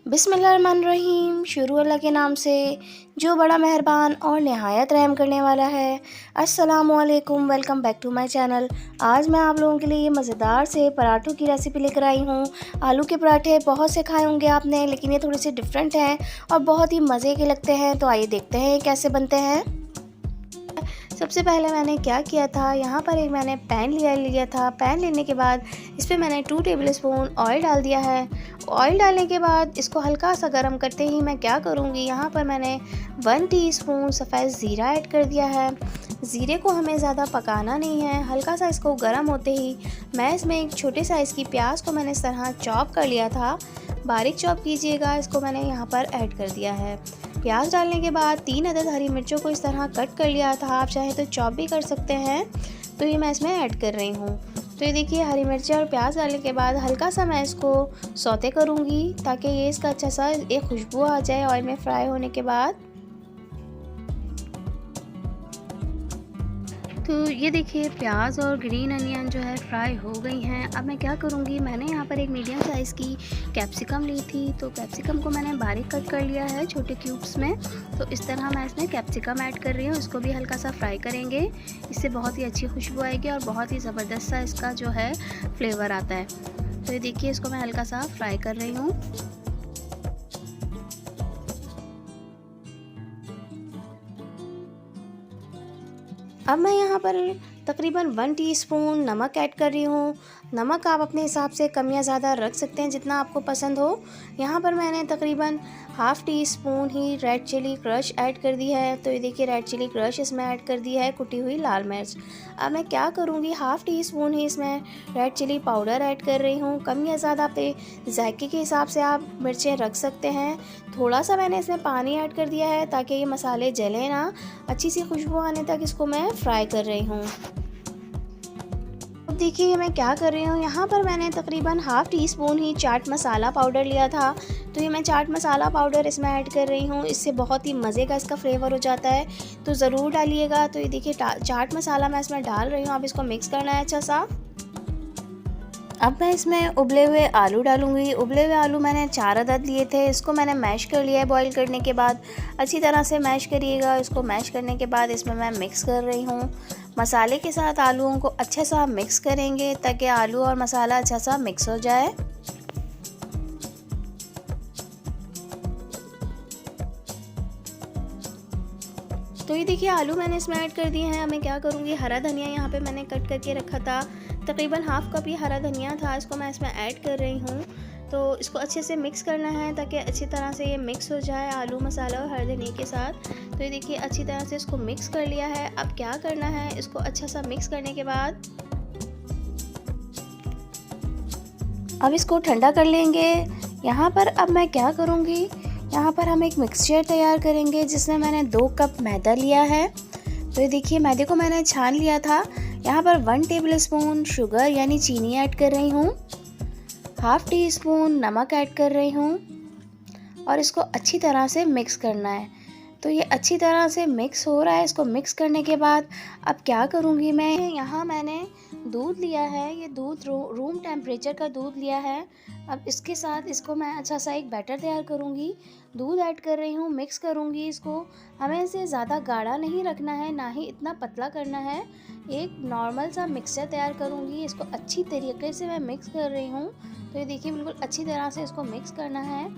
बिस्मिल्लाहिर्रहमानिर्रहीम। शुरू अल्लाह के नाम से जो बड़ा मेहरबान और नहायत रहम करने वाला है। अस्सलामुअलैकुम, welcome back to my channel. आज मैं आप लोगों के लिए मज़ेदार से पराठों की रेसिपी लेकर आई हूँ। आलू के पराठे बहुत से खाए होंगे आपने, लेकिन ये थोड़े से डिफरेंट हैं और बहुत ही मज़े के लगते हैं। तो आइए देखते हैं कैसे बनते हैं। सबसे पहले मैंने क्या किया था, यहाँ पर एक मैंने पैन लिया था। पैन लेने के बाद इस पर मैंने 2 टेबलस्पून ऑयल डाल दिया है। ऑयल डालने के बाद इसको हल्का सा गर्म करते ही मैं क्या करूँगी, यहाँ पर मैंने 1 टीस्पून सफ़ेद ज़ीरा ऐड कर दिया है। ज़ीरे को हमें ज़्यादा पकाना नहीं है, हल्का सा इसको गर्म होते ही मैं इसमें एक छोटे साइज़ की प्याज को मैंने इस तरह चॉप कर लिया था। बारीक चॉप कीजिएगा, इसको मैंने यहाँ पर ऐड कर दिया है। प्याज डालने के बाद 3 अदद हरी मिर्चों को इस तरह कट कर लिया था, आप चाहे तो चॉप भी कर सकते हैं। तो ये मैं इसमें ऐड कर रही हूँ। तो ये देखिए, हरी मिर्ची और प्याज डालने के बाद हल्का सा मैं इसको सौते करूँगी ताकि ये इसका अच्छा सा एक खुशबू आ जाए ऑयल में फ्राई होने के बाद। तो ये देखिए, प्याज और ग्रीन अनियन जो है फ्राई हो गई हैं। अब मैं क्या करूँगी, मैंने यहाँ पर एक मीडियम साइज़ की कैप्सिकम ली थी, तो कैप्सिकम को मैंने बारीक कट कर लिया है छोटे क्यूब्स में। तो इस तरह मैं इसमें कैप्सिकम ऐड कर रही हूँ, इसको भी हल्का सा फ्राई करेंगे। इससे बहुत ही अच्छी खुशबू आएगी और बहुत ही ज़बरदस्त सा इसका जो है फ्लेवर आता है। तो ये देखिए, इसको मैं हल्का सा फ्राई कर रही हूँ। अब मैं यहाँ पर तकरीबन 1 टीस्पून नमक ऐड कर रही हूँ। नमक आप अपने हिसाब से कम या ज़्यादा रख सकते हैं, जितना आपको पसंद हो। यहाँ पर मैंने तकरीबन ½ टीस्पून ही रेड चिली क्रश ऐड कर दी है। तो ये देखिए, रेड चिली क्रश इसमें ऐड कर दी है, कुटी हुई लाल मिर्च। अब मैं क्या करूँगी, ½ टीस्पून ही इसमें रेड चिली पाउडर ऐड कर रही हूँ। कम या ज़्यादा अपने जायके के हिसाब से आप मिर्चें रख सकते हैं। थोड़ा सा मैंने इसमें पानी ऐड कर दिया है ताकि ये मसाले जले ना, अच्छी सी खुशबू आने तक इसको मैं फ्राई कर रही हूँ। अब देखिए, मैं क्या कर रही हूँ, यहाँ पर मैंने तकरीबन ½ टीस्पून ही चाट मसाला पाउडर लिया था। तो ये मैं चाट मसाला पाउडर इसमें ऐड कर रही हूँ, इससे बहुत ही मज़े का इसका फ्लेवर हो जाता है, तो ज़रूर डालिएगा। तो ये देखिए, चाट मसाला मैं इसमें डाल रही हूँ। अब इसको मिक्स करना है अच्छा सा। अब मैं इसमें उबले हुए आलू डालूंगी। उबले हुए आलू मैंने 4 अदद लिए थे, इसको मैंने मैश कर लिया है। बॉईल करने के बाद अच्छी तरह से मैश करिएगा। इसको मैश करने के बाद इसमें मैं मिक्स कर रही हूँ। मसाले के साथ आलूओं को अच्छे सा मिक्स करेंगे ताकि आलू और मसाला अच्छा सा मिक्स हो जाए। तो ये देखिए, आलू मैंने इसमें ऐड कर दिए हैं। अब मैं क्या करूँगी, हरा धनिया यहाँ पे मैंने कट करके रखा था, तकरीबन ½ कप ही हरा धनिया था, इसको मैं इसमें ऐड कर रही हूँ। तो इसको अच्छे से मिक्स करना है ताकि अच्छी तरह से ये मिक्स हो जाए आलू मसाला और हरा धनिया के साथ। तो ये देखिए, अच्छी तरह से इसको मिक्स कर लिया है। अब क्या करना है, इसको अच्छा सा मिक्स करने के बाद अब इसको ठंडा कर लेंगे। यहाँ पर अब मैं क्या करूँगी, यहाँ पर हम एक मिक्सचर तैयार करेंगे जिसमें मैंने 2 कप मैदा लिया है। तो ये देखिए, मैदे को मैंने छान लिया था। यहाँ पर 1 टेबलस्पून शुगर यानी चीनी ऐड कर रही हूँ, ½ टीस्पून नमक ऐड कर रही हूँ और इसको अच्छी तरह से मिक्स करना है। तो ये अच्छी तरह से मिक्स हो रहा है। इसको मिक्स करने के बाद अब क्या करूँगी, मैं यहाँ मैंने दूध लिया है, ये दूध रूम टेम्परेचर का दूध लिया है। अब इसके साथ इसको मैं अच्छा सा एक बैटर तैयार करूँगी। दूध ऐड कर रही हूँ, मिक्स करूँगी इसको। हमें इसे ज़्यादा गाढ़ा नहीं रखना है, ना ही इतना पतला करना है। एक नॉर्मल सा मिक्सचर तैयार करूँगी, इसको अच्छी तरीके से मैं मिक्स कर रही हूँ। तो ये देखिए, बिल्कुल अच्छी तरह से इसको मिक्स करना है।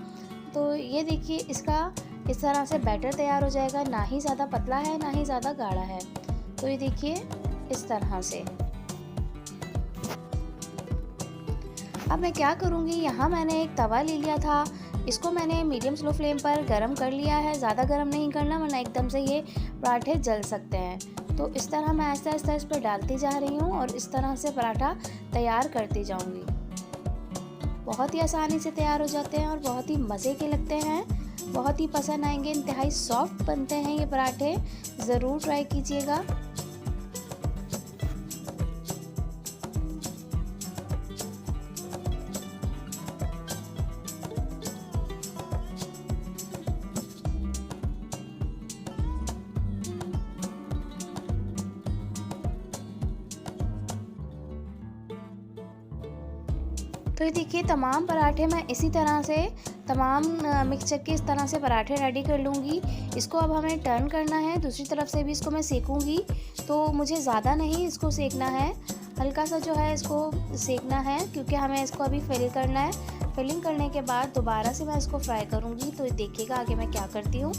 तो ये देखिए, इसका इस तरह से बैटर तैयार हो जाएगा, ना ही ज़्यादा पतला है ना ही ज़्यादा गाढ़ा है। तो ये देखिए, इस तरह से। अब मैं क्या करूँगी, यहाँ मैंने एक तवा ले लिया था, इसको मैंने मीडियम स्लो फ्लेम पर गरम कर लिया है। ज़्यादा गरम नहीं करना वरना एकदम से ये पराठे जल सकते हैं। तो इस तरह मैं आहिस्ता आहिस्ता इस पर डालती जा रही हूँ और इस तरह से पराठा तैयार करती जाऊँगी। बहुत ही आसानी से तैयार हो जाते हैं और बहुत ही मज़े के लगते हैं, बहुत ही पसंद आएंगे। इंतहाई सॉफ्ट बनते हैं ये पराठे, ज़रूर ट्राई कीजिएगा। तो ये देखिए तमाम पराठे मैं इसी तरह से तमाम मिक्सचर के इस तरह से पराठे रेडी कर लूँगी। इसको अब हमें टर्न करना है, दूसरी तरफ से भी इसको मैं सेकूँगी। तो मुझे ज़्यादा नहीं इसको सेकना है, हल्का सा जो है इसको सेकना है, क्योंकि हमें इसको अभी फिल करना है। फिलिंग करने के बाद दोबारा से मैं इसको फ्राई करूँगी। तो देखिएगा आगे मैं क्या करती हूँ।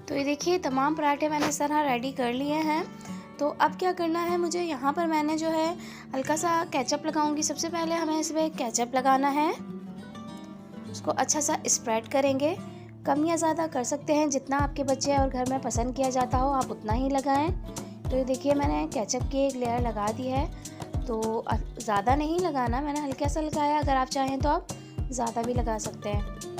तो ये देखिए तमाम पराठे मैंने इस तरह रेडी कर लिए हैं। तो अब क्या करना है मुझे, यहाँ पर मैंने जो है हल्का सा केचप लगाऊंगी। सबसे पहले हमें इसमें केचप लगाना है, उसको अच्छा सा स्प्रेड करेंगे। कम या ज़्यादा कर सकते हैं, जितना आपके बच्चे और घर में पसंद किया जाता हो आप उतना ही लगाएं। तो ये देखिए मैंने केचप की एक लेयर लगा दी है। तो ज़्यादा नहीं लगाना, मैंने हल्का सा लगाया, अगर आप चाहें तो आप ज़्यादा भी लगा सकते हैं।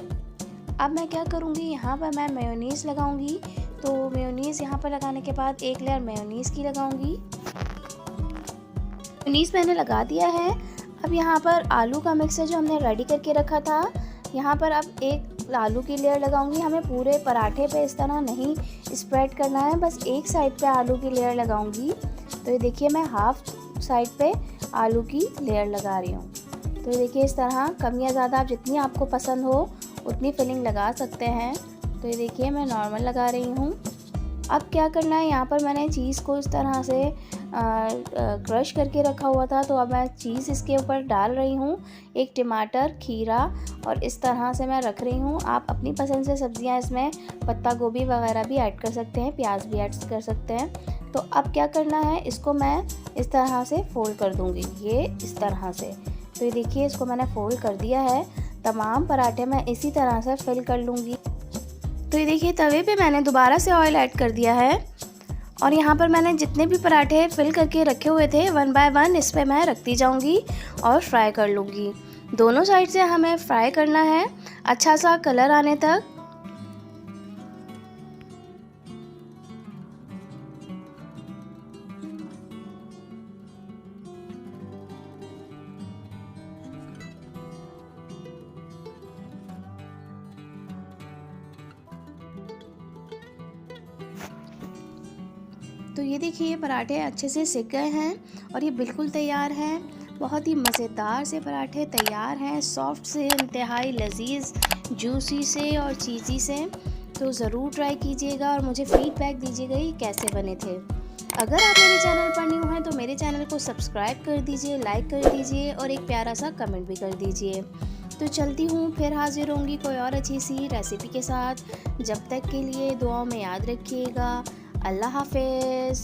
अब मैं क्या करूँगी, यहाँ पर मैं मेयोनीज़ लगाऊँगी। तो मेयोनीज़ यहाँ पर लगाने के बाद एक लेयर मेयोनीज़ की लगाऊँगी। मेयोनीज़ मैंने लगा दिया है। अब यहाँ पर आलू का मिक्सर जो हमने रेडी करके रखा था, यहाँ पर अब एक आलू की लेयर लगाऊँगी। हमें पूरे पराठे पे इस तरह नहीं स्प्रेड करना है, बस एक साइड पे आलू की लेयर लगाऊँगी। तो ये देखिए मैं हाफ साइड पे आलू की लेयर लगा रही हूँ। तो ये देखिए इस तरह कम या ज़्यादा आप जितनी आपको पसंद हो उतनी फिलिंग लगा सकते हैं। तो ये देखिए मैं नॉर्मल लगा रही हूँ। अब क्या करना है, यहाँ पर मैंने चीज़ को इस तरह से क्रश करके रखा हुआ था, तो अब मैं चीज़ इसके ऊपर डाल रही हूँ। एक टमाटर, खीरा और इस तरह से मैं रख रही हूँ। आप अपनी पसंद से सब्जियाँ इसमें पत्ता गोभी वगैरह भी ऐड कर सकते हैं, प्याज भी ऐड कर सकते हैं। तो अब क्या करना है, इसको मैं इस तरह से फोल्ड कर दूँगी, ये इस तरह से। तो ये देखिए इसको मैंने फोल्ड कर दिया है। तमाम पराठे मैं इसी तरह से फिल कर लूँगी। तो ये देखिए तवे पे मैंने दोबारा से ऑयल ऐड कर दिया है और यहाँ पर मैंने जितने भी पराठे फिल करके रखे हुए थे 1 बाय 1 इस पे मैं रखती जाऊँगी और फ्राई कर लूँगी। दोनों साइड से हमें फ्राई करना है अच्छा सा कलर आने तक। तो ये देखिए ये पराठे अच्छे से सिक गए हैं और ये बिल्कुल तैयार हैं। बहुत ही मज़ेदार से पराठे तैयार हैं, सॉफ्ट से, इंतहाई लजीज, जूसी से और चीज़ी से। तो ज़रूर ट्राई कीजिएगा और मुझे फीडबैक दीजिएगा ये कैसे बने थे। अगर आप मेरे चैनल पर न्यू हैं तो मेरे चैनल को सब्सक्राइब कर दीजिए, लाइक कर दीजिए और एक प्यारा सा कमेंट भी कर दीजिए। तो चलती हूँ, फिर हाजिर होंगी कोई और अच्छी सी रेसिपी के साथ। जब तक के लिए दुआओं में याद रखिएगा। अल्लाह हाफ़िज़।